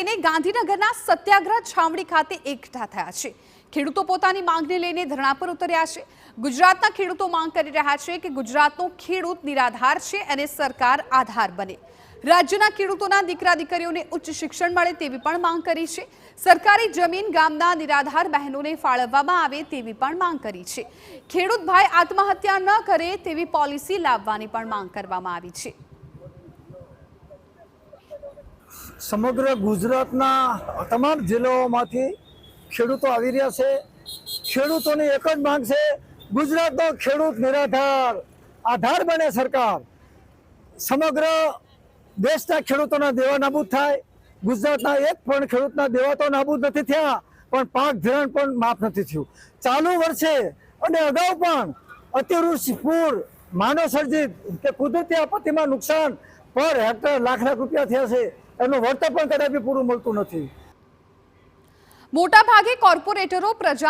લઈને ગાંધીનગરના સત્યાગ્રહ છાવણી ખાતે એકઠા થયા છે। ખેડૂતો પોતાની માંગને લઈને ધરણા પર ઉતર્યા છે। ગુજરાતના ખેડૂતો માંગ કરી રહ્યા છે કે ગુજરાતનો ખેડૂત નિરાધાર છે અને સરકાર આધાર બને। રાજ્યના ખેડૂતોના દીકરા દીકરીઓને ઉચ્ચ શિક્ષણ મળે તેવી પણ માંગ કરી છે। સરકારી જમીન ગામના નિરાધાર બહેનોને ફાળવવામાં આવે તેવી પણ માંગ કરી છે। ખેડૂત ભાઈ આત્મહત્યા ન કરે તેવી પોલિસી લાવવાની પણ માંગ કરવામાં આવી છે। સમગ્ર ગુજરાતના તમામ જિલ્લાઓમાંથી ખેડૂતો આવી રહ્યા છે। ખેડૂતોની એક જ માંગ છે, ગુજરાતનો ખેડૂત નિરાધાર આધાર બને સરકાર। સમગ્ર દેશના ખેડૂતોના દેવા નાબૂદ થાય। ગુજરાતના એક પણ ખેડૂતના દેવા તો નાબૂદ નથી થયા, પણ પાક ધિરાણ પણ માફ નથી થયું। ચાલુ વર્ષે અને અગાઉ પણ અતિવૃષ્ટિ, પૂર, માનવ સર્જિત કે કુદરતી આપત્તિમાં નુકસાન પર હેક્ટર લાખ રૂપિયા થયા છે, એનું વળતર પણ કદાચ પૂરું મળતું નથી। મોટા ભાગે કોર્પોરેટરો પ્રજા